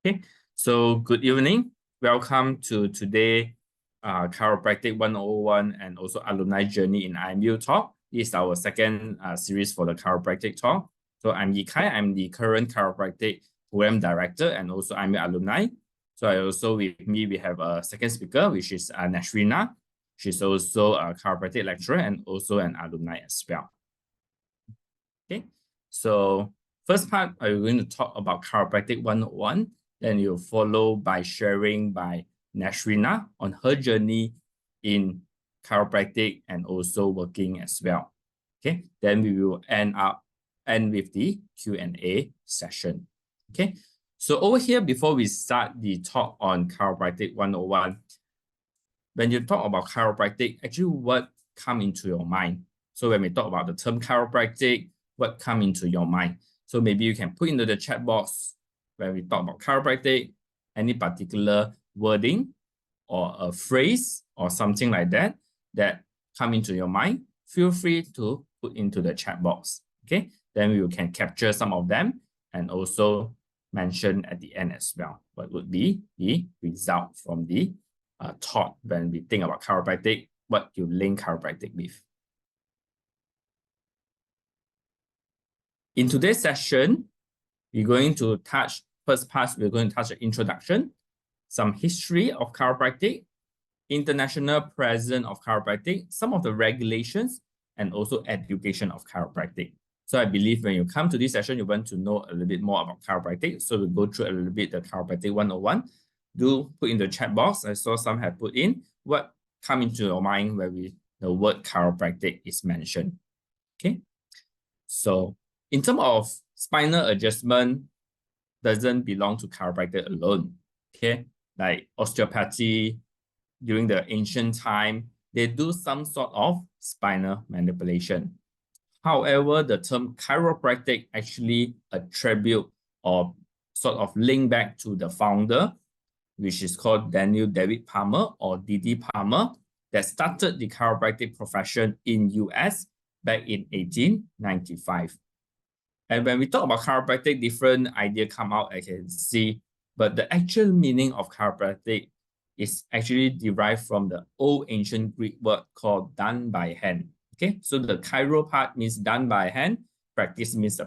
Okay, so good evening. Welcome to today Chiropractic 101 and also Alumni Journey in IMU Talk. This is our second series for the Chiropractic Talk. So I'm Yi Kai. I'm the current Chiropractic Program Director and also IMU Alumni. So with me, we have a second speaker, which is Nashereena. She's also a chiropractic lecturer and also an alumni as well. Okay, so first part, I'm going to talk about Chiropractic 101. Then you'll follow by sharing by Nashereena on her journey in chiropractic and also working as well. Okay, then we will end with the Q&A session. Okay, so over here, before we start the talk on Chiropractic 101, when you talk about chiropractic, actually what comes into your mind? So when we talk about the term chiropractic, what comes into your mind? So maybe you can put into the chat box when we talk about chiropractic, any particular wording or a phrase or something like that come into your mind. Feel free to put into the chat box. Okay, then we can capture some of them and also mention at the end as well what would be the result from the thought when we think about chiropractic, what you link chiropractic with. In today's session, we're going to touch, first part, we're going to touch the introduction, some history of chiropractic, international presence of chiropractic, some of the regulations, and also education of chiropractic. So I believe when you come to this session, you want to know a little bit more about chiropractic. So we'll go through a little bit the Chiropractic 101. Do put in the chat box. I saw some have put in what come into your mind when the word chiropractic is mentioned. Okay. So in terms of spinal adjustment, doesn't belong to chiropractic alone. Okay, like osteopathy during the ancient time, they do some sort of spinal manipulation. However, the term chiropractic actually attribute or sort of link back to the founder, which is called Daniel David Palmer or D.D. Palmer, that started the chiropractic profession in US back in 1895. And when we talk about chiropractic, different ideas come out, I can see, but the actual meaning of chiropractic is actually derived from the old ancient Greek word called done by hand. Okay, so the chiro part means done by hand, practice means a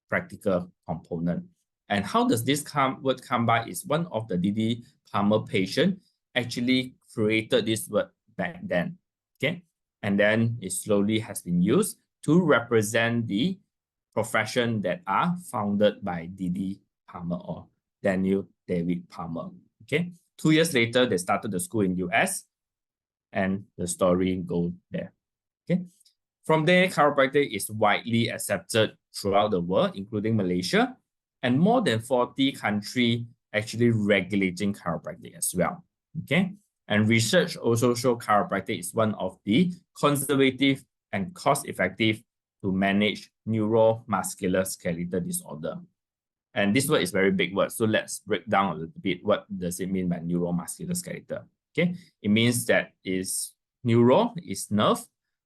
practical component. And how does this word come by is one of the D.D. Palmer patient actually created this word back then. Okay, and then it slowly has been used to represent the profession that are founded by D.D. Palmer or Daniel David Palmer. Okay, 2 years later, they started the school in US and the story goes there. Okay, from there, chiropractic is widely accepted throughout the world, including Malaysia, and more than 40 countries actually regulating chiropractic as well. Okay, and research also shows chiropractic is one of the conservative and cost-effective to manage neuromuscular skeletal disorder. And this word is very big word. So let's break down a little bit. What does it mean by neuromuscular skeletal? Okay, it means that neuro is nerve,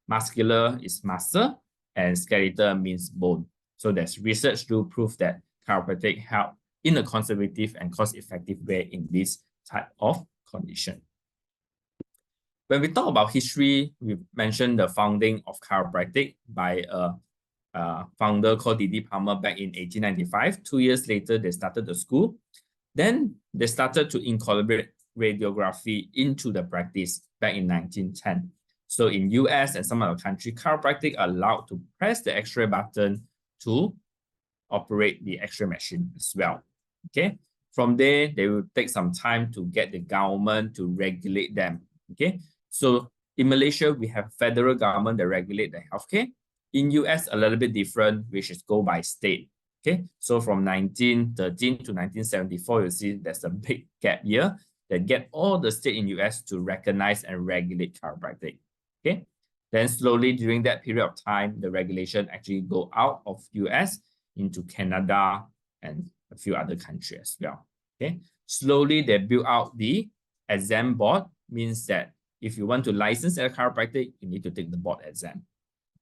muscular is muscle, and skeletal means bone. So there's research to prove that chiropractic help in a conservative and cost-effective way in this type of condition. When we talk about history, we mentioned the founding of chiropractic by a founder called D.D. Palmer back in 1895. 2 years later, they started the school. Then they started to incorporate radiography into the practice back in 1910. So in US and some other countries, chiropractic allowed to press the X-ray button to operate the X-ray machine as well. Okay, from there, they will take some time to get the government to regulate them. Okay, so in Malaysia, we have federal government that regulate the healthcare. In US, a little bit different, which is go by state. Okay, so from 1913 to 1974, you see there's a big gap here that get all the state in US to recognize and regulate chiropractic. Okay, then slowly during that period of time, the regulation actually go out of US into Canada and a few other countries as well. Okay, slowly they build out the exam board, means that if you want to license a chiropractic, you need to take the board exam.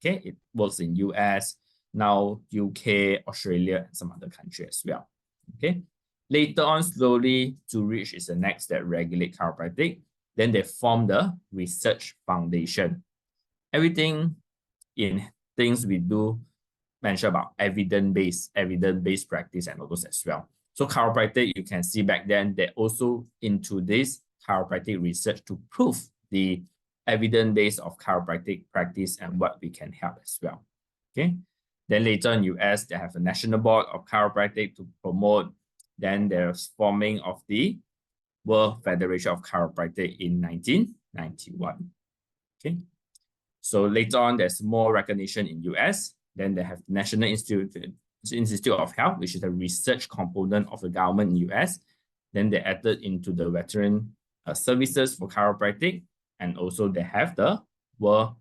Okay, it works in US, now UK, Australia, and some other countries as well. Okay, Later on, slowly, Zurich is the next that regulate chiropractic. Then they form the research foundation. Everything in things we do mention about evidence-based practice and all those as well. So chiropractic, you can see back then, they also into this chiropractic research to prove the evidence base of chiropractic practice and what we can help as well. Okay. Then later in US, they have a national board of chiropractic to promote. Then there's forming of the World Federation of Chiropractic in 1991. Okay. So later on, there's more recognition in US. Then they have National Institute of Health, which is a research component of the government in US. Then they added into the veteran services for chiropractic. And also they have the World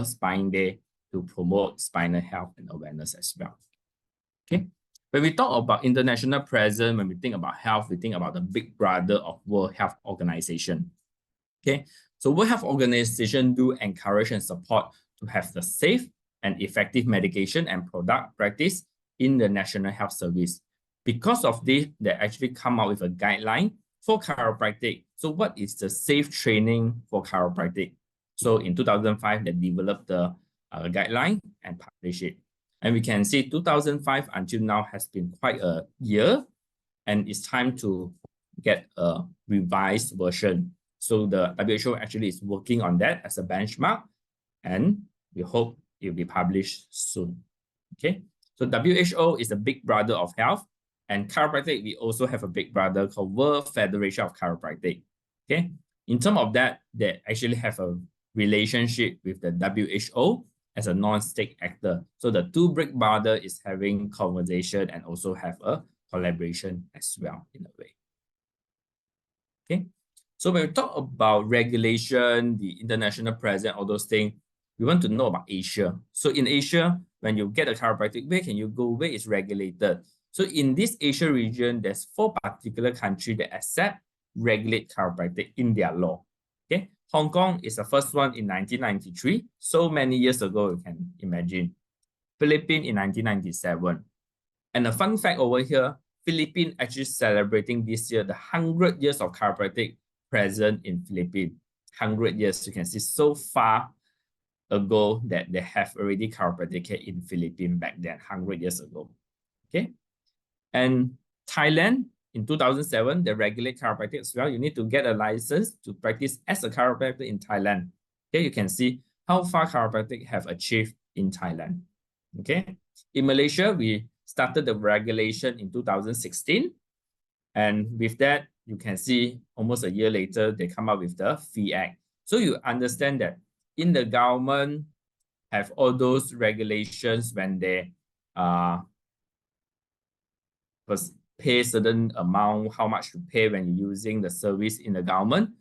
Spine Day to promote spinal health and awareness as well. Okay. When we talk about international presence, when we think about health, we think about the big brother of World Health Organization. Okay. So World Health Organization do encourage and support to have the safe and effective medication and product practice in the National Health Service. Because of this, they actually come out with a guideline for chiropractic. So what is the safe training for chiropractic? So in 2005, they developed the guideline and published it. And we can see 2005 until now has been quite a year, and it's time to get a revised version. So the WHO actually is working on that as a benchmark, and we hope it will be published soon. Okay, so WHO is the big brother of health, and chiropractic, we also have a big brother called World Federation of Chiropractic. Okay, in terms of that, they actually have a relationship with the WHO as a non-state actor. So the two big brother is having conversation and also have a collaboration as well in a way. Okay, so when we talk about regulation, the international presence, all those things, we want to know about Asia. So in Asia, when you get a chiropractic, where can you go? Where is regulated? So in this Asia region, there's 4 particular countries that accept, regulate chiropractic in their law. Okay, Hong Kong is the first one in 1993. So many years ago, you can imagine. Philippines in 1997. And a fun fact over here, Philippines actually celebrating this year the 100 years of chiropractic present in Philippines. 100 years, you can see so far ago that they have already chiropractic in Philippines back then, 100 years ago. Okay. And Thailand, in 2007, they regulate chiropractic as well. You need to get a license to practice as a chiropractor in Thailand. Okay, you can see how far chiropractic have achieved in Thailand. Okay, in Malaysia, we started the regulation in 2016. And with that, you can see almost a year later, they come up with the Fee Act. So you understand that in the government have all those regulations when they pay certain amount, how much to pay when you're using the service in the government,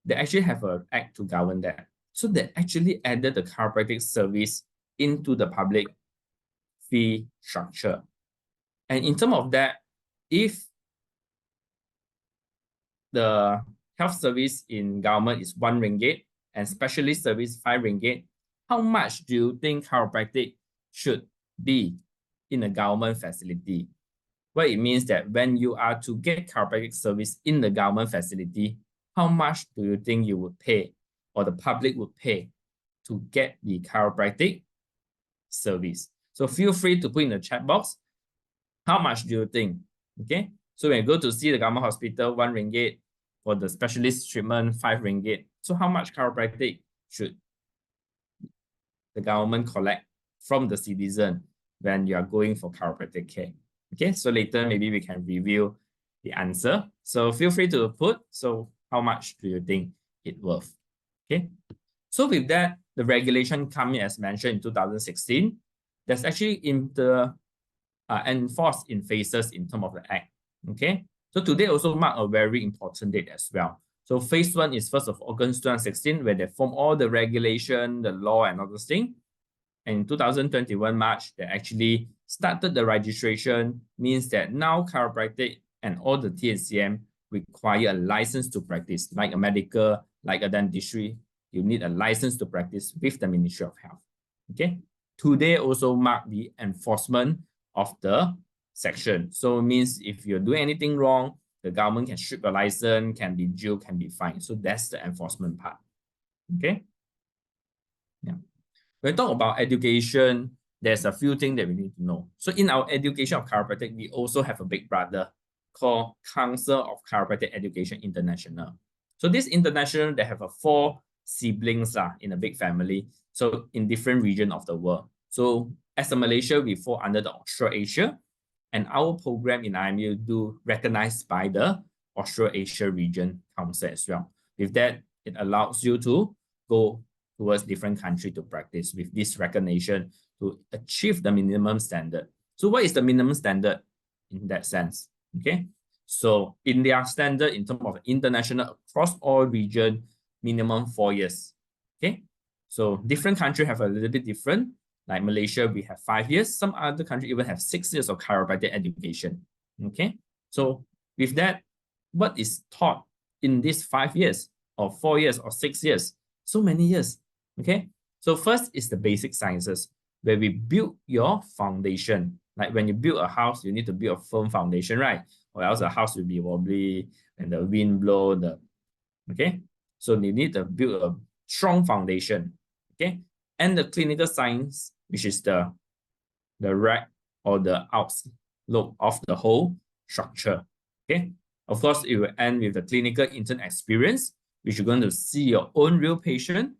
they actually have an act to govern that. So they actually added the chiropractic service into the public fee structure. And in terms of that, if the health service in government is 1 ringgit and specialist service 5 ringgit, how much do you think chiropractic should be in a government facility? Well, it means that when you are to get chiropractic service in the government facility, how much do you think you would pay or the public would pay to get the chiropractic service? So feel free to put in the chat box, how much do you think? Okay, so when you go to see the government hospital, 1 ringgit, for the specialist treatment, 5 ringgit. So how much chiropractic should the government collect from the citizen when you are going for chiropractic care? Okay, so later maybe we can review the answer. So feel free to put, so how much do you think it's worth? Okay, so with that, the regulation coming as mentioned in 2016, that's actually enforced in phases in terms of the act. Okay, so today also mark a very important date as well. So phase 1 is 1st of August 2016, where they form all the regulation, the law and all those things. And in 2021 March, they actually started the registration, means that now chiropractic and all the TNCM require a license to practice, like a medical, like a dentistry. You need a license to practice with the Ministry of Health. Okay. Today also mark the enforcement of the section. So it means if you're doing anything wrong, the government can strip your license, can be jailed, can be fined. So that's the enforcement part. Okay. Yeah. When we talk about education, there's a few things that we need to know. So in our education of chiropractic, we also have a big brother called Council of Chiropractic Education International. So this international, they have 4 siblings in a big family. So in different regions of the world. So as a Malaysia, we fall under the Australasia, and our program in IMU do recognized by the Australasia Region Council as well. With that, it allows you to go towards different countries to practice with this recognition to achieve the minimum standard. So what is the minimum standard in that sense? Okay, so in their standard in terms of international across all region, minimum 4 years. Okay, so different countries have a little bit different. Like Malaysia, we have 5 years. Some other countries even have 6 years of chiropractic education. Okay, so with that, what is taught in these 5 years or 4 years or 6 years? So many years. Okay, so first is the basic sciences, where we build your foundation. Like when you build a house, you need to build a firm foundation, right? Or else the house will be wobbly and the wind blow. Okay, so you need to build a strong foundation. Okay, and the clinical science, which is the rack or the outlook of the whole structure. Okay, of course, it will end with the clinical intern experience, which you're going to see your own real patient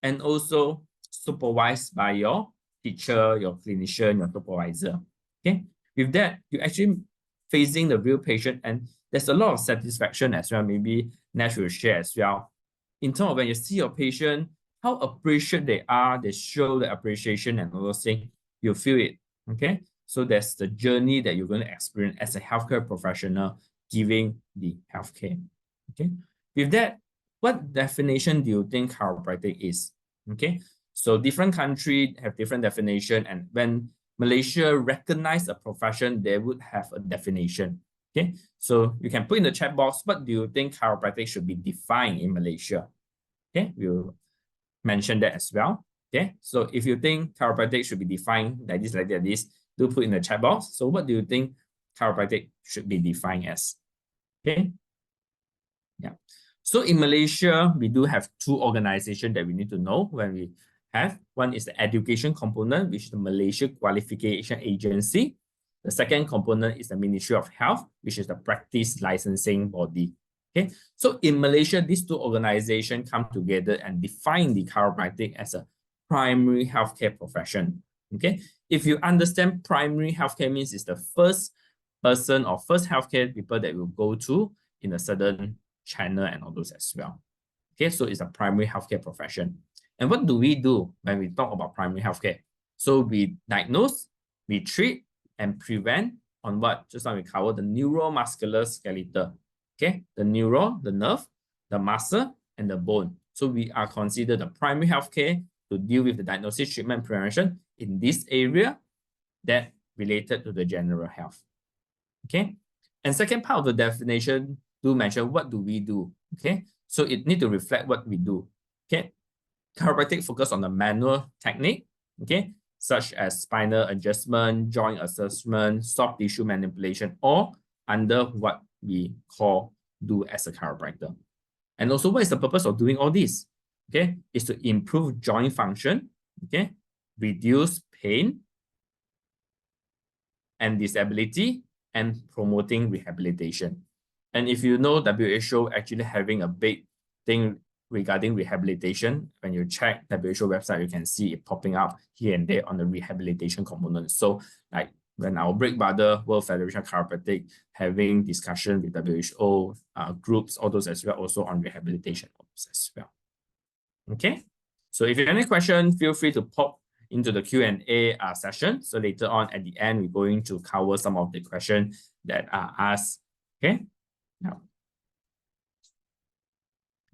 and also supervised by your teacher, your clinician, your supervisor. Okay, with that, you're actually facing the real patient, and there's a lot of satisfaction as well. Maybe Nash will share as well. In terms of when you see your patient, how appreciative they are, they show the appreciation and all those things, you feel it. Okay, so that's the journey that you're going to experience as a healthcare professional giving the healthcare. Okay, with that, what definition do you think chiropractic is? Okay, so different countries have different definition, and when Malaysia recognize a profession, they would have a definition. Okay, so you can put in the chat box, what do you think chiropractic should be defined in Malaysia? Okay, we'll mention that as well. Okay, so if you think chiropractic should be defined like this, do put in the chat box. So what do you think chiropractic should be defined as? Okay, yeah. So in Malaysia, we do have 2 organizations that we need to know when we have. One is the education component, which is the Malaysia Qualification Agency. The second component is the Ministry of Health, which is the practice licensing body. Okay, so in Malaysia, these 2 organizations come together and define the chiropractic as a primary healthcare profession. Okay, if you understand primary healthcare means it's the first person or first healthcare people that will go to in a certain channel and all those as well. Okay, so it's a primary healthcare profession. And what do we do when we talk about primary healthcare? So we diagnose, we treat, and prevent on what? Just now we covered the neuromuscular skeletal. Okay, the neuro, the nerve, the muscle, and the bone. So we are considered the primary healthcare to deal with the diagnosis, treatment, prevention in this area that related to the general health. Okay, and second part of the definition do mention what do we do. Okay, so it need to reflect what we do. Okay, chiropractic focus on the manual technique. Okay, such as spinal adjustment, joint assessment, soft tissue manipulation, or under what we call do as a chiropractor. And also, what is the purpose of doing all this? Okay, is to improve joint function. Okay, reduce pain and disability, and promoting rehabilitation. And if you know, WHO actually having a big thing regarding rehabilitation. When you check WHO website, you can see it popping up here and there on the rehabilitation component. So like when our Break Brother World Federation of Chiropractic having discussion with WHO groups, all those as well, also on rehabilitation as well. Okay, so if you have any question, feel free to pop into the Q&A session. So later on at the end, we're going to cover some of the questions that are asked. Okay, now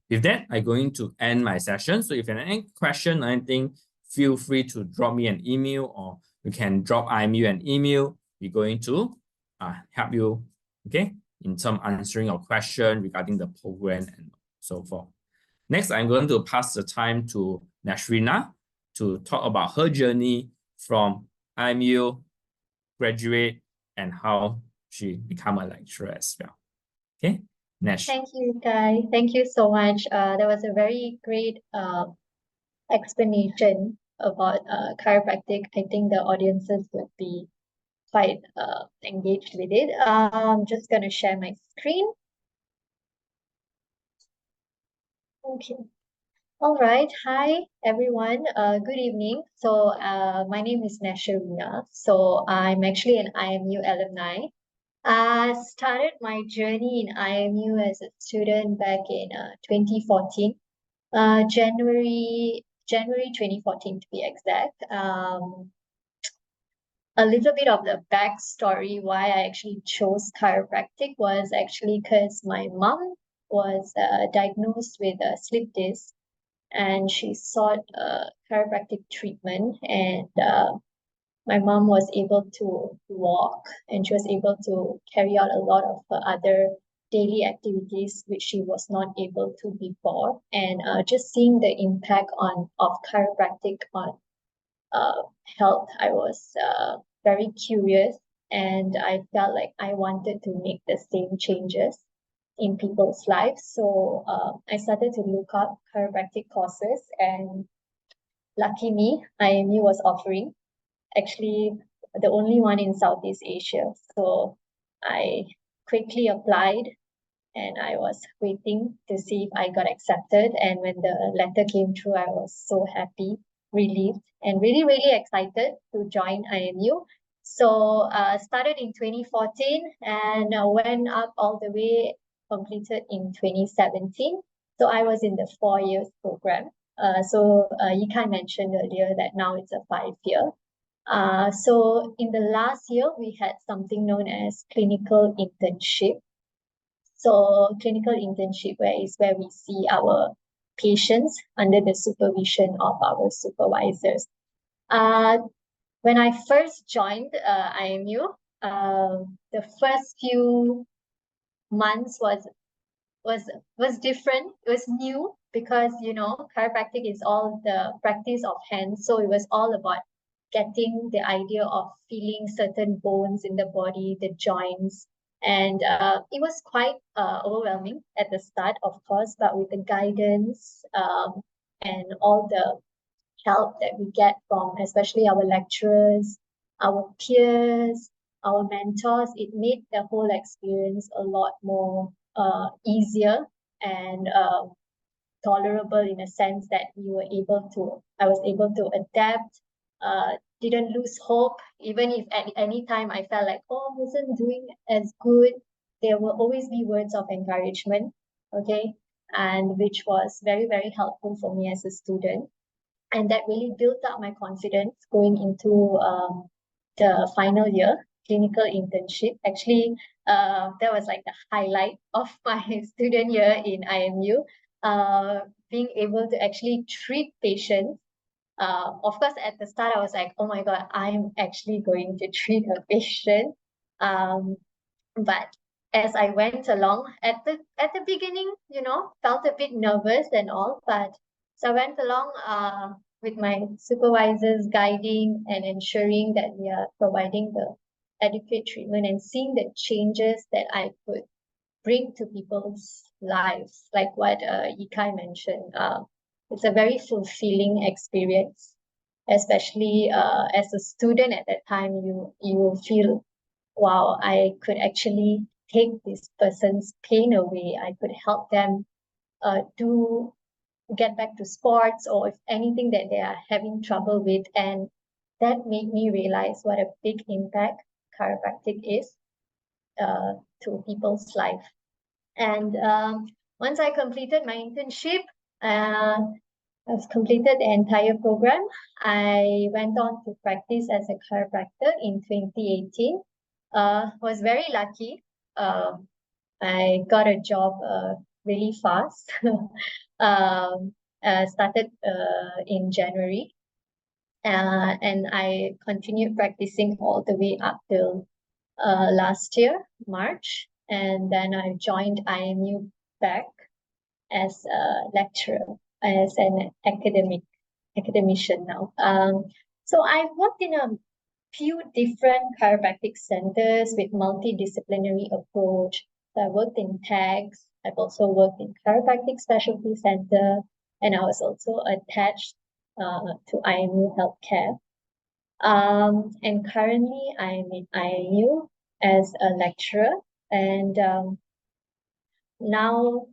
with that, I'm going to end my session. So if you have any question or anything, feel free to drop me an email, or you can drop IMU an email. We're going to help you, okay, in terms of answering your question regarding the program and so forth. Next, I'm going to pass the time to Nashereena to talk about her journey from IMU graduate and how she became a lecturer as well. Okay, Nash. Thank you, Kai. Thank you so much. That was a very great explanation about chiropractic. I think the audiences would be quite engaged with it. I'm just gonna share my screen. Okay. All right. Hi, everyone. Good evening. So, my name is Nashereena. So, I'm actually an IMU alumni. I started my journey in IMU as a student back in 2014, January 2014 to be exact. A little bit of the backstory why I actually chose chiropractic was actually because my mom was diagnosed with a slip disc and she sought chiropractic treatment, and my mom was able to walk and she was able to carry out a lot of her other daily activities which she was not able to before, and just seeing the impact on of chiropractic on uh, health, I was very curious, and I felt like I wanted to make the same changes in people's lives. So I started to look up chiropractic courses, and lucky me, IMU was offering, actually the only one in Southeast Asia. So I quickly applied and I was waiting to see if I got accepted. And when the letter came through, I was so happy, relieved, and really, really excited to join IMU. So started in 2014 and went up all the way, completed in 2017. So I was in the 4 years program. Yi Kai mentioned earlier that now it's a 5 year. So in the last year, we had something known as clinical internship. So clinical internship where we see our patients under the supervision of our supervisors. Uh, when I first joined IMU, the first few months was was different. It was new because chiropractic is all the practice of hands, so it was all about getting the idea of feeling certain bones in the body, the joints, and it was quite overwhelming at the start, of course, but with the guidance and all the help that we get from especially our lecturers, our peers, our mentors, it made the whole experience a lot more easier and tolerable, in a sense that I was able to adapt, didn't lose hope, even if at any time I felt like, oh, I wasn't doing as good, there will always be words of encouragement, okay, and which was very, very helpful for me as a student. And that really built up my confidence going into the final year clinical internship. Actually, that was like the highlight of my student year in IMU, being able to actually treat patients. Of course, at the start, I was like, oh my God, I'm actually going to treat a patient. Um, but as I went along at the beginning, felt a bit nervous and all, but so I went along with my supervisors guiding and ensuring that we are providing the adequate treatment and seeing the changes that I could bring to people's lives, like what Yi Kai mentioned. It's a very fulfilling experience, especially as a student at that time. You feel, wow, I could actually take this person's pain away. I could help them to get back to sports or if anything that they are having trouble with. And that made me realize what a big impact chiropractic is to people's life. And once I completed my internship, I've completed the entire program. I went on to practice as a chiropractor in 2018. Was very lucky. I got a job really fast. Started in January, and I continued practicing all the way up till last year, March, and then I joined IMU back as a lecturer, as an academician now. So I've worked in a few different chiropractic centers with multidisciplinary approach. So I worked in tags. I've also worked in chiropractic specialty center, and I was also attached to IMU Healthcare. And currently I'm in IMU as a lecturer, and now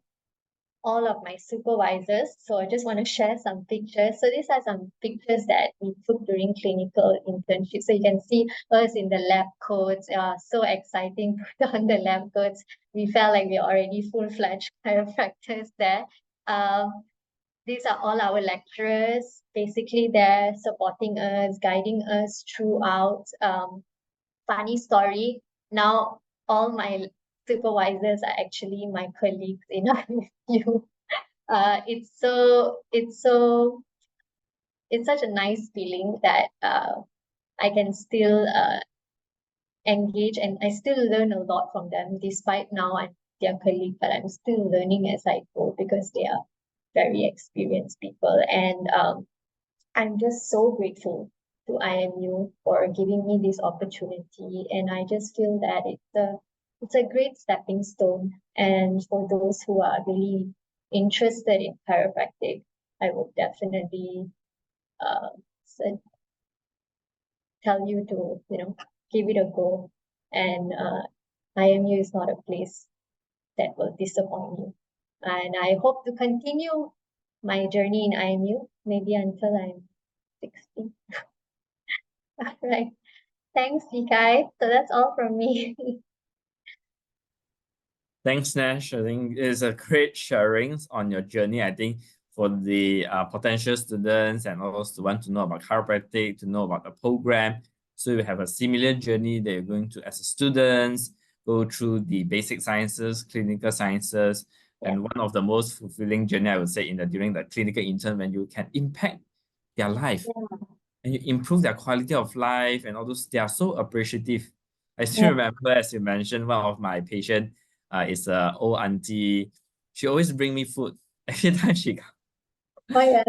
all of my supervisors. So I just want to share some pictures. So these are some pictures that we took during clinical internship. So you can see us in the lab coats. So exciting to put on the lab coats. We felt like we're already full-fledged chiropractors there. These are all our lecturers. Basically, they're supporting us, guiding us throughout. Funny story. Now all my supervisors are actually my colleagues in IMU. It's such a nice feeling that I can still engage, and I still learn a lot from them, despite now I'm their colleague, but I'm still learning as I go because they are very experienced people. And I'm just so grateful to IMU for giving me this opportunity, and I just feel that it's a great stepping stone. And for those who are really interested in chiropractic, I would definitely uh, tell you to give it a go. And IMU is not a place that will disappoint you. And I hope to continue my journey in IMU maybe until I'm 60. All right. Thanks, Yi. So that's all from me. Thanks, Nash. I think it's a great sharing on your journey. I think for the potential students and also want to know about chiropractic, to know about the program. So you have a similar journey that you're going to as a students, go through the basic sciences, clinical sciences, and one of the most fulfilling journey, I would say, during the clinical intern, when you can impact their life and you improve their quality of life and all those. They are so appreciative. I still remember, as you mentioned, one of my patients is an old auntie. She always bring me food every time she comes. Oh yeah.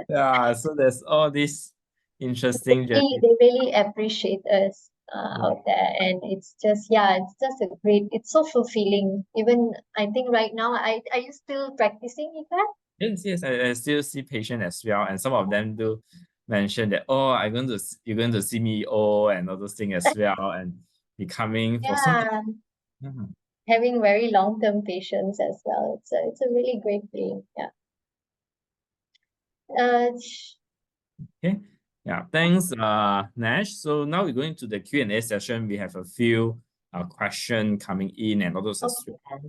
Yeah, so there's all this interesting journey. They really appreciate us out there, and it's just it's so fulfilling. Even I think right now, are you still practicing, Ika? Yes, I still see patients as well, and some of them do mention that, oh, you're going to see me and all those things as well, and becoming for so many. Yeah, Mhm. having very long-term patients as well. It's a really great feeling. Yeah. Okay. Yeah, thanks, Nash. So now we're going to the Q&A session. We have a few questions coming in and all those as Okay. well.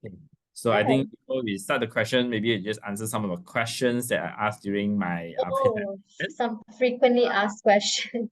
Okay. So I Right. think before we start the question, maybe you just answer some of the questions that I asked during my Oh, presentation. some frequently asked questions.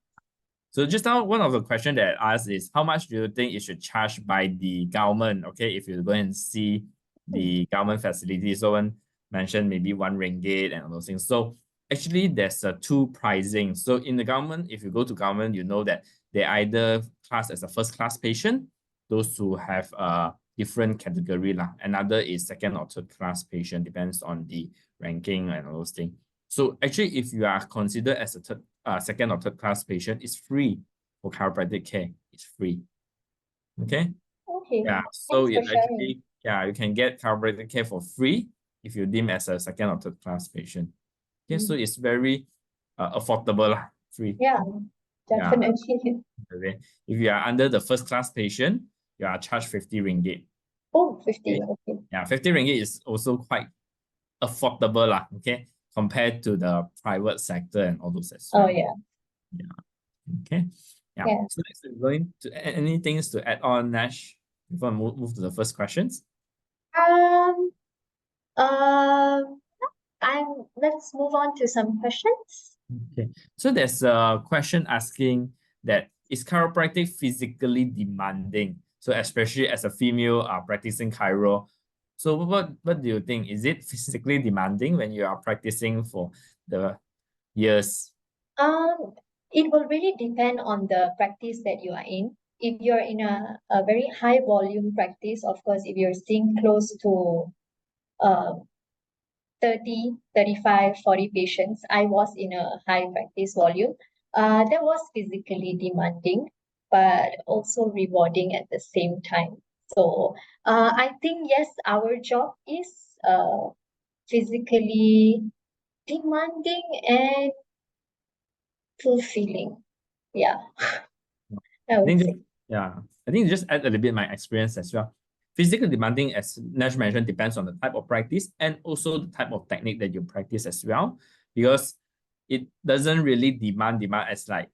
So just now, one of the questions that I asked is, how much do you think it should charge by the government? Okay, if you go and see the government facilities, someone mentioned maybe RM1 and all those things. So actually, there's a two pricing. So in the government, if you go to government, you know that they either class as a first class patient, those who have a different category lah. Another is second or third class patient, depends on the ranking and all those things. So actually, if you are considered as a second or third class patient, it's free for chiropractic care. It's free. Okay. Okay. Yeah. So Thanks for it sharing. actually, yeah, you can get chiropractic care for free if you deem as a second or third class patient. Okay. So it's very affordable, free. Yeah, Yeah. definitely. Okay. If you are under the first class patient, you are charged 50 ringgit. Oh, 50. Okay. Okay. Yeah, 50 ringgit is also quite affordable lah. Okay, compared to the private sector and all those as Oh well. yeah. Yeah. Okay. Yeah. Yeah. So next we're going to any things to add on, Nash, before I move to the first questions. Um. Um. Let's move on to some questions. Okay. So there's a question asking that is chiropractic physically demanding? So especially as a female practicing chiro. So what do you think? Is it physically demanding when you are practicing for the years? Um, it will really depend on the practice that you are in. If you're in a very high volume practice, of course, if you're seeing close to uh, 30, 35, 40 patients, I was in a high practice volume. that was physically demanding, but also rewarding at the same time. So I think yes, our job is physically demanding and fulfilling. Yeah, I I would think say. yeah, I think just add a little bit my experience as well. Physical demanding, as Nash mentioned, depends on the type of practice and also the type of technique that you practice as well. Because it doesn't really demand as like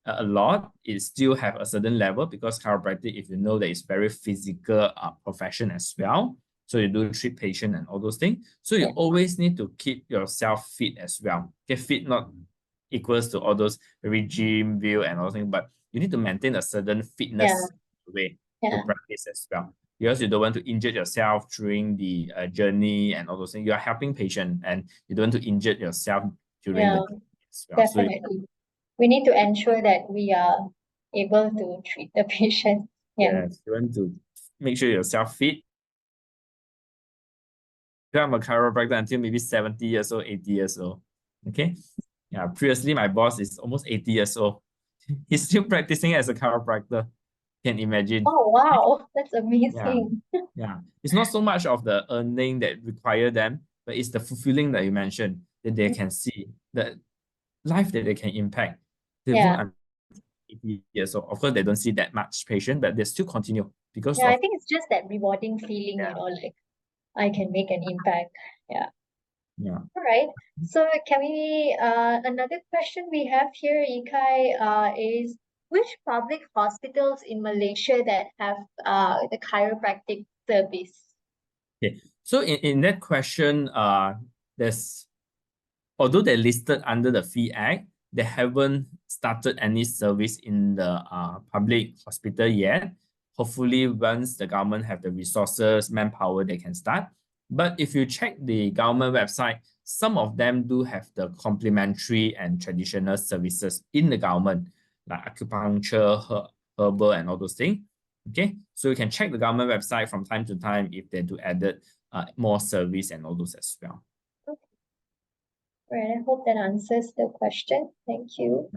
a lot. It still have a certain level because chiropractic, if you know that it's very physical profession as well. So you do treat patient and all those things. So you Yeah, always need to keep yourself fit as well. Get fit not equals to all those very gym view and all things, but you need to maintain a certain yeah, fitness way to yeah, practice as well. Because you don't want to injure yourself during the journey and all those things. You are helping patient and you don't want to injure yourself during the yeah, journey as well. So definitely. We need to ensure that we are able to treat the patient. Yeah. yes, you want to make sure yourself fit. I'm a chiropractor until maybe 70 years old, 80 years old. Okay. Yeah. Previously, my boss is almost 80 years old. He's still practicing as a chiropractor. Can imagine. Oh, wow, that's Yeah. amazing. Yeah. It's not so much of the earning that require them, but it's the fulfilling that you mentioned that they can see, the life that they can impact. They work Yeah. until 80 years old. Of course, they don't see that much patient, but they still continue because Yeah, I of think it's just that rewarding feeling, yeah. like I can make an impact. Yeah. Yeah. All right. So can we, another question we have here, Ikai, is which public hospitals in Malaysia that have the chiropractic service? Okay. So in that question, there's although they're listed under the Fee Act, they haven't started any service in the public hospital yet. Hopefully, once the government have the resources, manpower, they can start. But if you check the government website, some of them do have the complementary and traditional services in the government, like acupuncture, herbal, and all those things. Okay, so you can check the government website from time to time if they do added more service and all those as well. All right. I hope that answers the question. Thank you.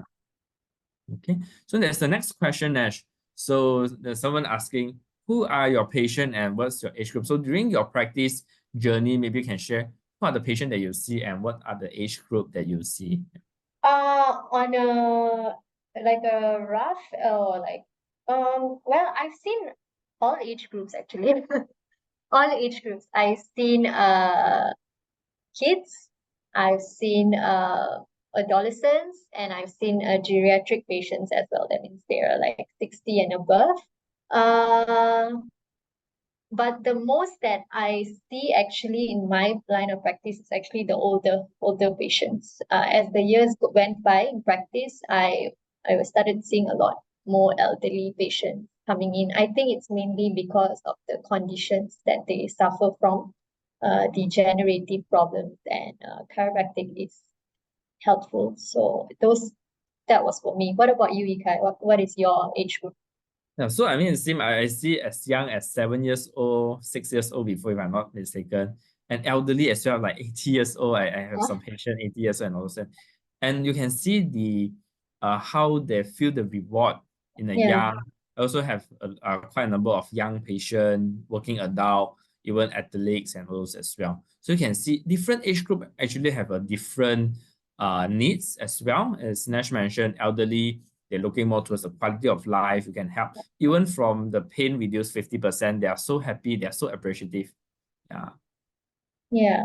Okay, so there's the next question, Nash. So there's someone asking, who are your patient and what's your age group? So during your practice journey, maybe you can share what are the patient that you see and what are the age group that you see. On a like a rough or like well, I've seen all age groups actually. All age groups. I've seen kids, I've seen adolescents, and I've seen geriatric patients as well. That means they are like 60 and above. Uh, but the most that I see actually in my line of practice is actually the older patients. As the years went by in practice, I started seeing a lot more elderly patients coming in. I think it's mainly because of the conditions that they suffer from, degenerative problems, and chiropractic is helpful. So that was for me. What about you, Ikai? What is your age group? Yeah, so I mean, it seems I see as young as 7 years old, 6 years old before, if I'm not mistaken, and elderly as well, like 80 years old. I have Huh? some patient 80 years old and also, and you can see the how they feel the reward in a Yeah, young. I also have quite a number of young patient, working adult, even athletes and those as well. So you can see different age group actually have a different needs as well. As Nash mentioned, elderly, they're looking more towards the quality of life. You can help even from the pain reduced 50%. They are so happy. They are so appreciative. Yeah. yeah.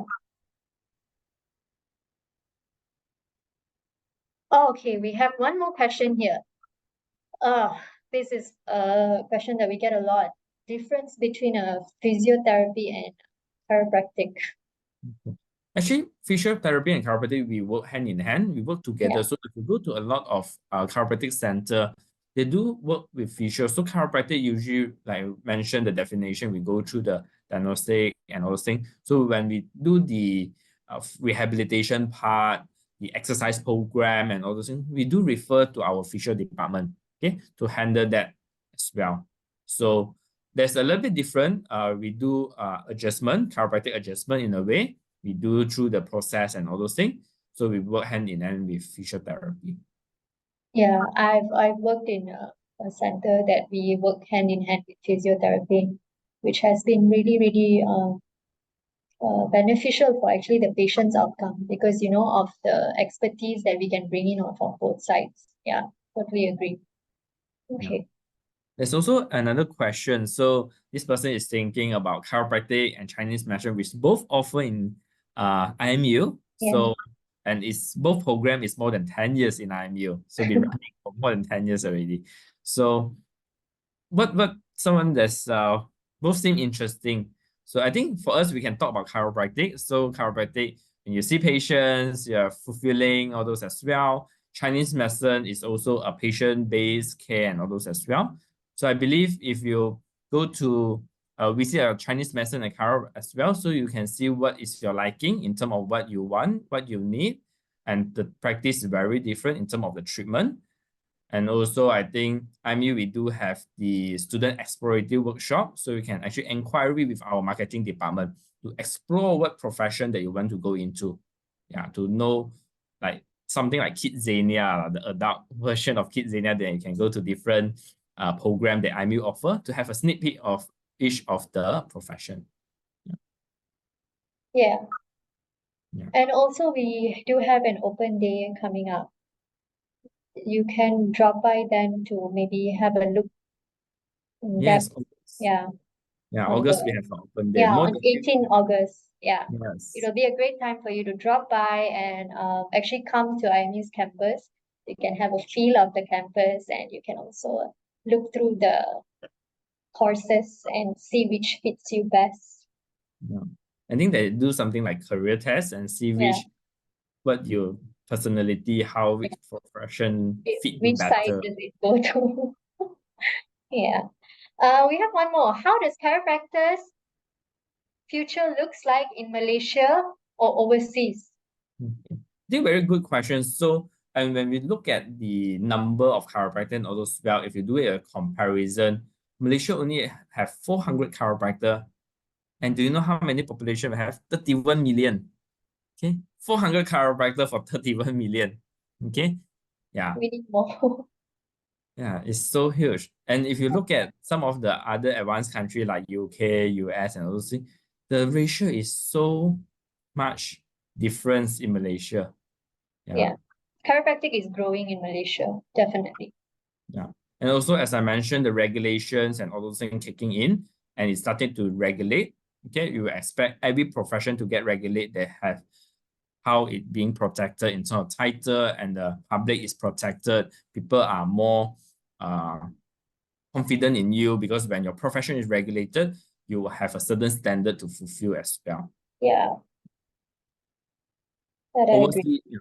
Oh, okay, we have one more question here. This is a question that we get a lot. Difference between a physiotherapy and chiropractic. Actually, physiotherapy and chiropractic, we work hand in hand. We work Yeah, together. So if you go to a lot of chiropractic center, they do work with physio. So chiropractic usually, like I mentioned, the definition, we go through the diagnostic and all those things. So when we do the rehabilitation part, the exercise program and all those things, we do refer to our physio department, okay, to handle that as well. So there's a little bit different. We do adjustment, chiropractic adjustment in a way. We do through the process and all those things. So we work hand in hand with physiotherapy. Yeah, I've worked in a center that we work hand in hand with physiotherapy, which has been really, really beneficial for actually the patient's outcome because of the expertise that we can bring in on both sides. Yeah, totally agree. Yeah. Okay. There's also another question. So this person is thinking about chiropractic and Chinese medicine, which both offer in IMU. Yeah. So and it's both program is more than 10 years in IMU. So been running for more than 10 years already. So what someone that's both seem interesting. So I think for us we can talk about chiropractic. So chiropractic, when you see patients, you're fulfilling all those as well. Chinese medicine is also a patient-based care and all those as well. So I believe if you go to visit a Chinese medicine and chiro as well, so you can see what is your liking in terms of what you want, what you need, and the practice is very different in terms of the treatment. And also, I think IMU, we do have the student exploratory workshop. So you can actually inquiry with our marketing department to explore what profession that you want to go into. Yeah, to know like something like Kidzania, the adult version of Kidzania, then you can go to different program that IMU offer to have a sneak peek of each of the profession. Yeah. Yeah. And also we do have an open day coming up. You can drop by then to maybe have a look in Yes. depth. Yeah. Yeah, On August we the have an open day. Yeah, More on details. 18 August. Yeah. Yes. It'll be a great time for you to drop by and actually come to IMU's campus. You can have a feel of the campus and you can also look through the courses and see which fits you best. Yeah. I think they do something like career test and see Yeah. what your personality, how which profession fit you Which side better. does it go to? Yeah. We have one more. How does chiropractors future looks like in Malaysia or overseas? Okay. I think very good question. So, and when we look at the number of chiropractors and all those, well, if you do a comparison, Malaysia only have 400 chiropractor. And do you know how many population we have? 31 million. Okay. 400 chiropractor for 31 million. Okay. Yeah. We need more. Yeah, it's so huge. And if you look at some of the other advanced countries like UK, US, and all those things, the ratio is so much difference in Malaysia. Yeah, Yeah. Chiropractic is growing in Malaysia, definitely. yeah. And also, as I mentioned, the regulations and all those things kicking in, and it's starting to regulate. Okay, you expect every profession to get regulate. They have how it being protected in terms of title, and the public is protected. People are more confident in you because when your profession is regulated, you will have a certain standard to fulfill as well. Yeah, that I agree. Overseas, yeah.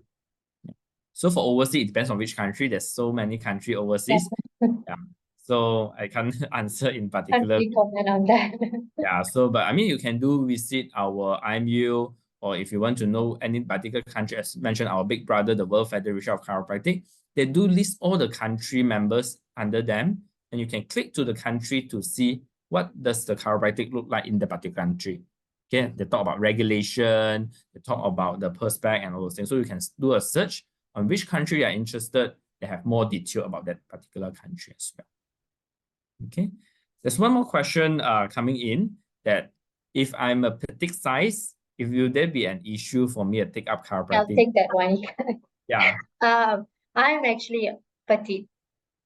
So for overseas, it depends on which country. There's so many country overseas. Yeah. So I can't answer in Can't particular. really comment on that. Yeah. So, but I mean, you can do visit our IMU, or if you want to know any particular country, as mentioned, our big brother, the World Federation of Chiropractic, they do list all the country members under them, and you can click to the country to see what does the chiropractic look like in the particular country. Okay, they talk about regulation, they talk about the perspective and all those things. So you can do a search on which country you are interested. They have more detail about that particular country as well. Okay, there's one more question coming in that if I'm a petite size, if will there be an issue for me to take up I'll chiropractic? take that one. Yeah. I'm actually petite,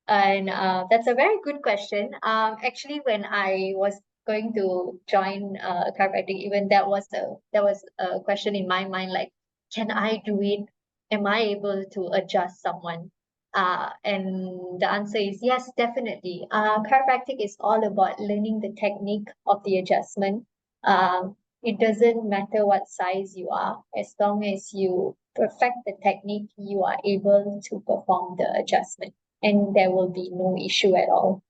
and that's a very good question. Actually, when I was going to join chiropractic, even that was a question in my mind, like, can I do it? Am I able to adjust someone? And the answer is yes, definitely. Chiropractic is all about learning the technique of the adjustment. It doesn't matter what size you are, as long as you perfect the technique, you are able to perform the adjustment, and there will be no issue at all.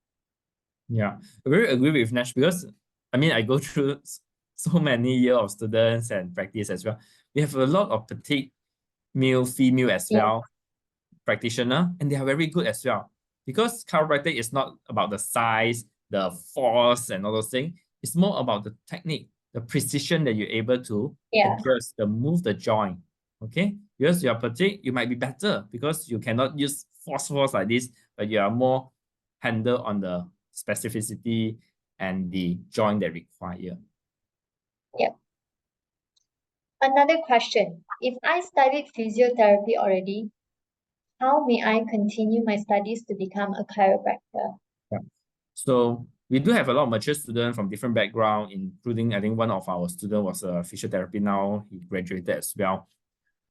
Yeah, I very agree with Nash because I mean I go through so many years of students and practice as well. We have a lot of petite male, female as Yeah, well practitioner, and they are very good as well. Because chiropractic is not about the size, the force, and all those things. It's more about the technique, the precision that you're able to yeah, adjust, the move the joint. Okay, because you are petite, you might be better because you cannot use force like this, but you are more handle on the specificity and the joint that require. Yep. Another question. If I studied physiotherapy already, how may I continue my studies to become a chiropractor? Yeah. So we do have a lot of mature students from different backgrounds, including I think one of our students was a physiotherapy now, he graduated as well.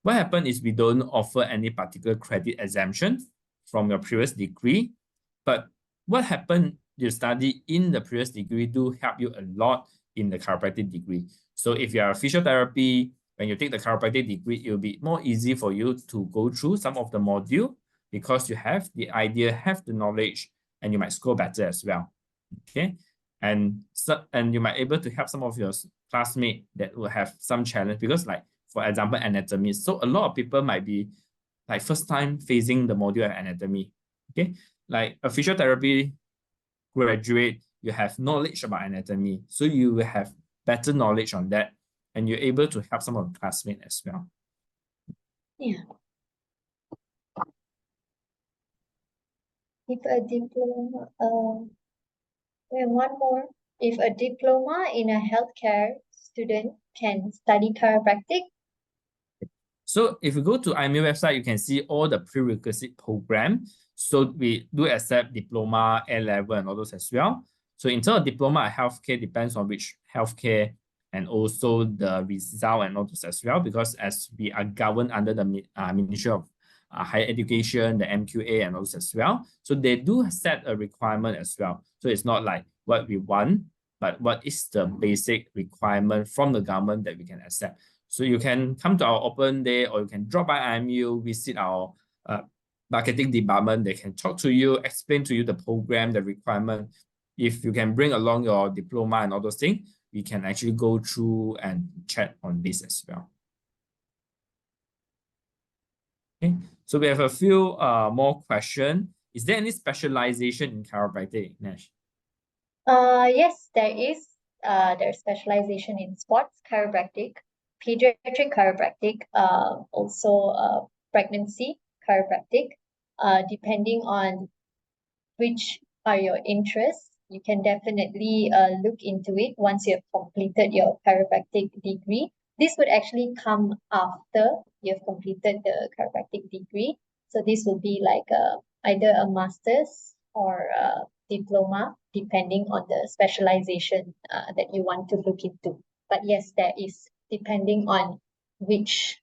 What happened is we don't offer any particular credit exemption from your previous degree, but what happened you study in the previous degree do help you a lot in the chiropractic degree. So if you are a physiotherapy, when you take the chiropractic degree, it will be more easy for you to go through some of the module because you have the idea, have the knowledge, and you might score better as well. Okay. And you might able to help some of your classmates that will have some challenge because like, for example, anatomy. So a lot of people might be like first time facing the module of anatomy. Okay. Like a physiotherapy graduate, you have knowledge about anatomy. So you will have better knowledge on that and you're able to help some of the classmates as well. Yeah. If a diploma, and one more. If a diploma in a healthcare student can study chiropractic. So if you go to IME website, you can see all the prerequisite program. So we do accept diploma, A-level, and all those as well. So in terms of diploma, healthcare depends on which healthcare and also the result and all those as well, because as we are governed under the Ministry of Higher Education, the MQA and all those as well. So they do set a requirement as well. So it's not like what we want, but what is the basic requirement from the government that we can accept. So you can come to our open day or you can drop by IMU, visit our marketing department. They can talk to you, explain to you the program, the requirement. If you can bring along your diploma and all those things, we can actually go through and chat on this as well. Okay, so we have a few more questions. Is there any specialization in chiropractic, Nash? Yes, there is. There's specialization in sports chiropractic, pediatric chiropractic, also pregnancy chiropractic. Depending on which are your interests, you can definitely look into it once you have completed your chiropractic degree. This would actually come after you've completed the chiropractic degree. So this will be like either a master's or a diploma, depending on the specialization that you want to look into. But yes, there is, depending on which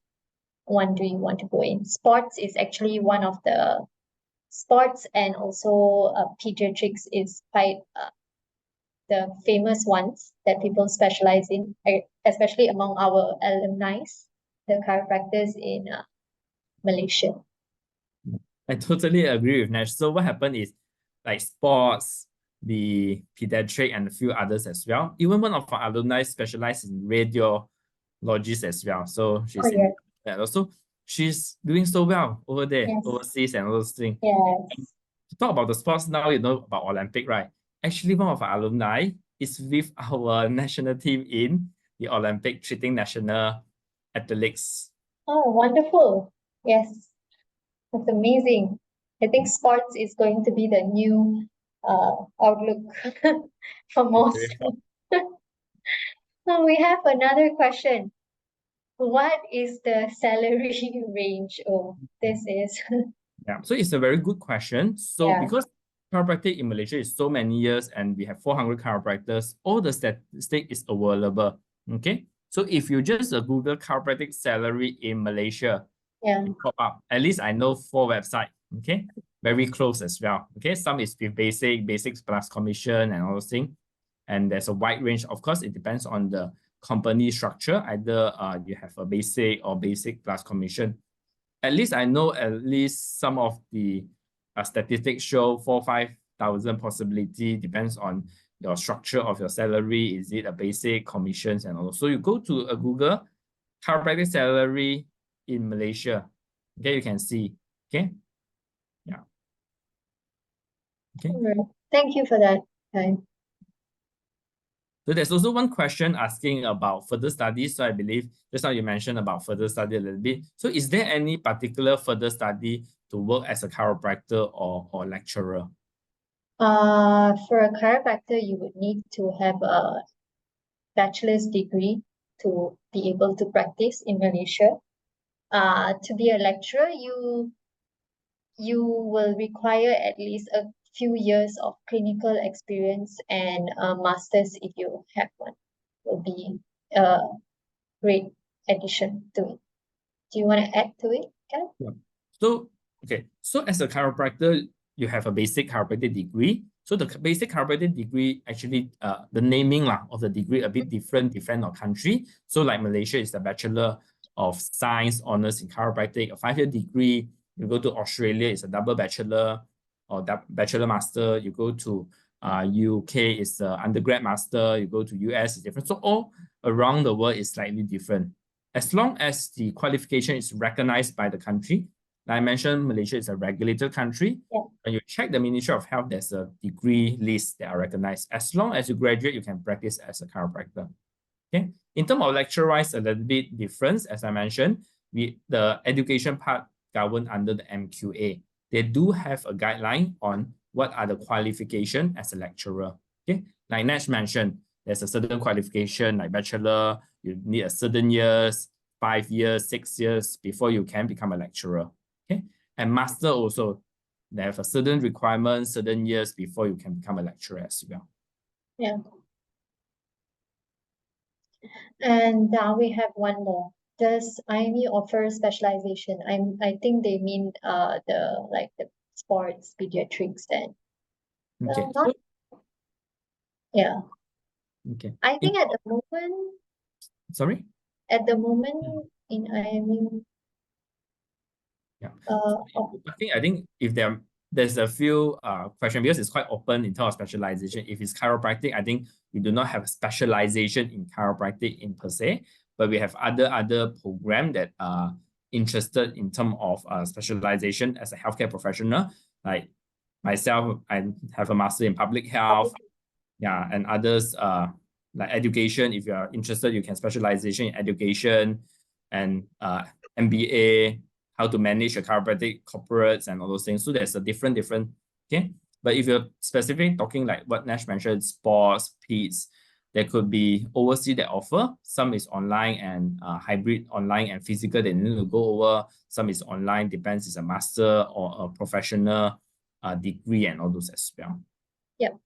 one do you want to go in. Sports is actually one of the sports, and also pediatrics is quite the famous ones that people specialize in, especially among our alumni, the chiropractors in Malaysia. I totally agree with Nash. So what happened is like sports, the pediatric and a few others as well. Even one of our alumni specialized in radiologists as well. So she's in that also. She's doing so well over there, overseas and all those things. Yes. To talk about the sports now, you know about Olympic, right? Actually, one of our alumni is with our national team in the Olympic treating national athletics. Oh, wonderful. Yes. That's amazing. I think sports is going to be the new outlook for most. So we have another question. What is the salary range? Oh, this is Yeah, so it's a very good question. So yeah. because chiropractic in Malaysia is so many years and we have 400 chiropractors, all the statistic is available. Okay, so if you just Google chiropractic salary in Malaysia, it pop up. At least I know 4 websites. Okay, very close as well. Okay, some is with basics plus commission and all those things. And there's a wide range. Of course, it depends on the company structure. Either you have a basic or basic plus commission. At least I know at least some of the statistics show 4,000-5,000 possibility, depends on your structure of your salary. Is it a basic, commissions and all? So you go to a Google chiropractic salary in Malaysia. Okay, you can see. Okay. Yeah. Okay. Thank you for that. Okay. So there's also one question asking about further studies. So I believe just now you mentioned about further study a little bit. So is there any particular further study to work as a chiropractor or lecturer? For a chiropractor, you would need to have a bachelor's degree to be able to practice in Malaysia. To be a lecturer, you will require at least a few years of clinical experience, and a master's if you have one will be a great addition to it. Do you want to add to it, Kat? Yeah. So, okay. So as a chiropractor, you have a basic chiropractic degree. So the basic chiropractic degree, actually, the naming of the degree a bit different on country. So like Malaysia is the Bachelor of Science Honors in Chiropractic, a 5-year degree. You go to Australia, it's a double bachelor or bachelor master. You go to UK, it's the undergrad master. You go to US, it's different. So all around the world is slightly different. As long as the qualification is recognized by the country, like I mentioned, Malaysia is a regulated country. Yeah. When you check the Ministry of Health, there's a degree list that are recognized. As long as you graduate, you can practice as a chiropractor. Okay. In terms of lecture-wise, a little bit difference, as I mentioned, the education part governed under the MQA. They do have a guideline on what are the qualification as a lecturer. Okay. Like Nash mentioned, there's a certain qualification like bachelor, you need a certain years, 5 years, 6 years before you can become a lecturer. Okay. And master also, they have a certain requirement, certain years before you can become a lecturer as well. Yeah. And we have one more. Does IME offer specialization? I think they mean the sports pediatrics then. Okay. Not, yeah. Okay. I think at the moment, Sorry? at the moment in IME, Yeah. oh, I think if there's a few questions because it's quite open in terms of specialization. If it's chiropractic, I think we do not have a specialization in chiropractic in per se, but we have other program that are interested in terms of specialization as a healthcare professional. Like myself, I have a master in public health, yeah, and others like education. If you are interested, you can specialization in education and MBA, how to manage a chiropractic corporates and all those things. So there's a different, okay. But if you're specifically talking like what Nash mentioned, sports, PEDS, there could be overseas that offer. Some is online and hybrid online and physical. They need to go over. Some is online, depends it's a master or a professional degree and all those as well. Yep.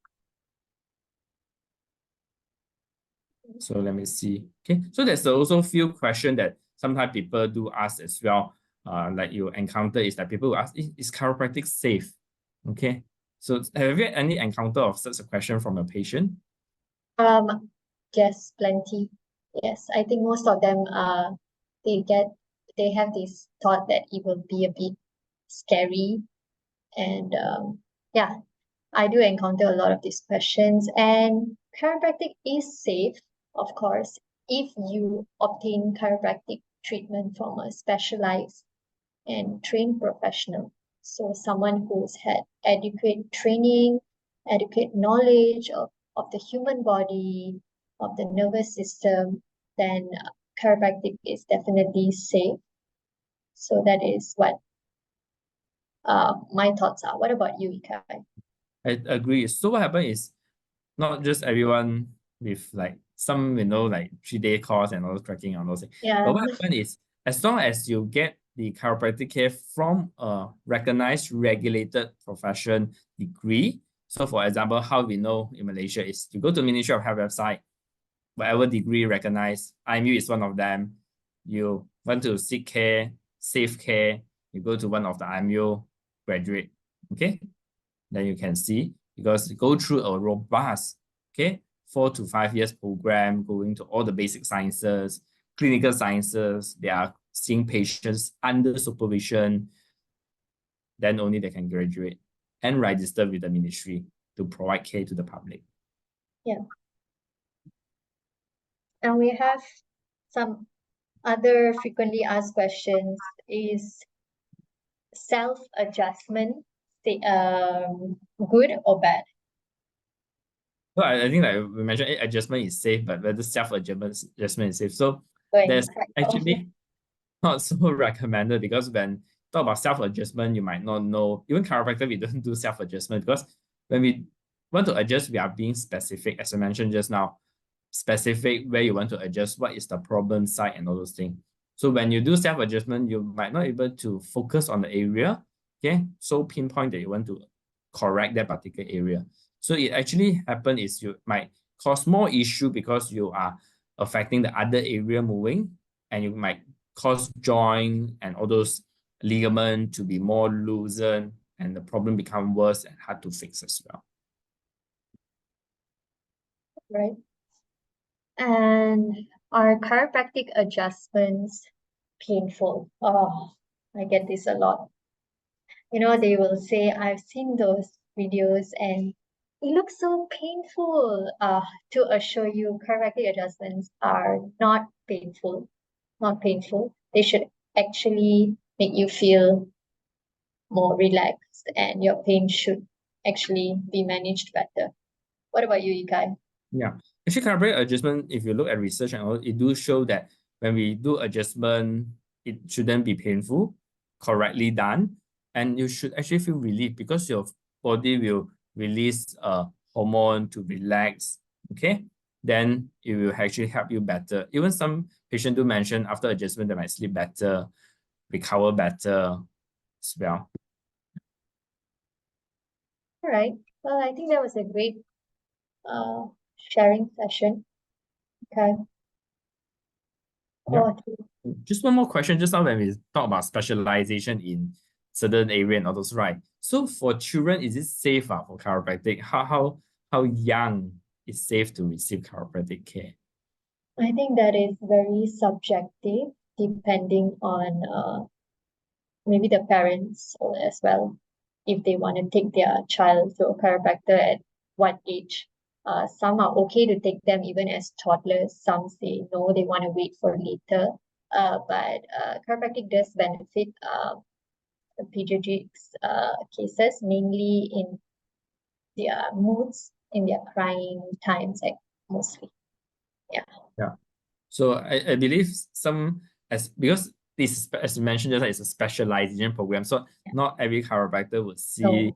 So let me see. Okay, so there's also a few questions that sometimes people do ask as well. Like you encounter is that people ask, is chiropractic safe? Okay, so have you had any encounter of such a question from a patient? Yes, plenty. Yes, I think most of them they have this thought that it will be a bit scary, and yeah, I do encounter a lot of these questions. And chiropractic is safe, of course, if you obtain chiropractic treatment from a specialized and trained professional. So someone who's had adequate training, adequate knowledge of the human body, of the nervous system, then chiropractic is definitely safe. So that is what my thoughts are. What about you, Ikai? I agree. So what happened is not just everyone with like some, like 3-day course and all those tracking and all those things. Yeah. But what happened is as long as you get the chiropractic care from a recognized regulated profession degree. So for example, how we know in Malaysia is you go to Ministry of Health website, whatever degree recognized, IMU is one of them. You want to seek care, safe care, you go to one of the IMU graduate, okay? Then you can see, because you go through a robust, okay, 4 to 5 years program, going to all the basic sciences, clinical sciences, they are seeing patients under supervision, then only they can graduate and register with the ministry to provide care to the public. Yeah. And we have some other frequently asked questions. Is self-adjustment good or bad? So I think like we mentioned, adjustment is safe, but whether adjustment is safe. So there's actually not so recommended, because when talk about self-adjustment, you might not know. Even chiropractor, we don't do self-adjustment because when we want to adjust, we are being specific, as I mentioned just now, specific where you want to adjust, what is the problem side and all those things. So when you do self-adjustment, you might not be able to focus on the area, okay? So pinpoint that you want to correct that particular area. So it actually happen is you might cause more issue because you are affecting the other area moving, and you might cause joint and all those ligament to be more loosened, and the problem become worse and hard to fix as well. Right. And are chiropractic adjustments painful? Oh, I get this a lot. You know, they will say, I've seen those videos and it looks so painful. To assure you, chiropractic adjustments are not painful. Not painful. They should actually make you feel more relaxed, and your pain should actually be managed better. What about you, Yi Kai? Yeah, actually, chiropractic adjustment, if you look at research and all, it do show that when we do adjustment, it shouldn't be painful, correctly done, and you should actually feel relief because your body will release a hormone to relax. Okay, then it will actually help you better. Even some patients do mention after adjustment they might sleep better, recover better as well. All right. Well, I think that was a great sharing session. Okay. Yeah. Oh, Just one more question. Just now when we talk about specialization in certain area and all those, right? So for children, is it safe for chiropractic? How young is safe to receive chiropractic care? I think that is very subjective, depending on maybe the parents as well, if they want to take their child to a chiropractor at what age. Some are okay to take them even as toddlers. Some say no, they want to wait for later. But chiropractic does benefit the pediatrics cases, mainly in their moods, in their crying times, like mostly. Yeah. Yeah. So I believe because this, as you mentioned, just like it's a specialization program. So not every chiropractor would see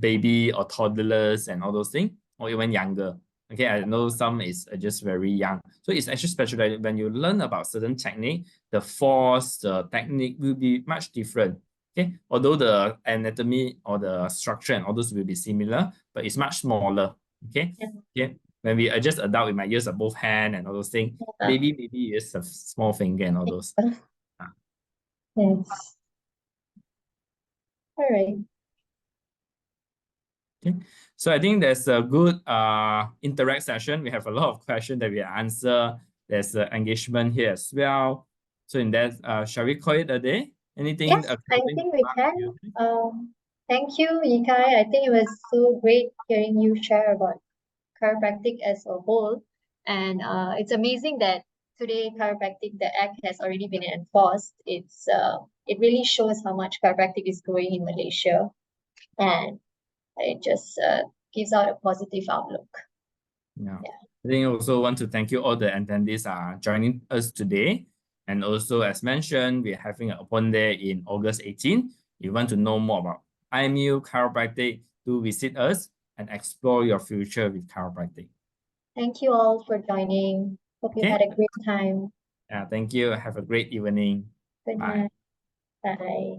baby or toddlers and all those things, or even younger. Okay, I know some is just very young. So it's actually specialized. When you learn about certain technique, the force, the technique will be much different. Okay, although the anatomy or the structure and all those will be similar, but it's much smaller. Okay, okay. When we adjust adult, we might use both hand and all those things. Maybe use a small finger and all those. Yes. All right. Okay. So I think there's a good interact session. We have a lot of questions that we answer. There's engagement here as well. So in that, shall we call it a day? Anything? Yes, I think we can. Thank you, Yi Kai. I think it was so great hearing you share about chiropractic as a whole. And it's amazing that today chiropractic, the act has already been enforced. It really shows how much chiropractic is growing in Malaysia, and it just gives out a positive outlook. Yeah. I think I also want to thank you all the attendees joining us today. And also, as mentioned, we're having an open day in August 18. If you want to know more about IMU chiropractic, do visit us and explore your future with chiropractic. Thank you all for joining. Hope you had a great time. Yeah, thank you. Have a great evening. Good Bye. night. Bye.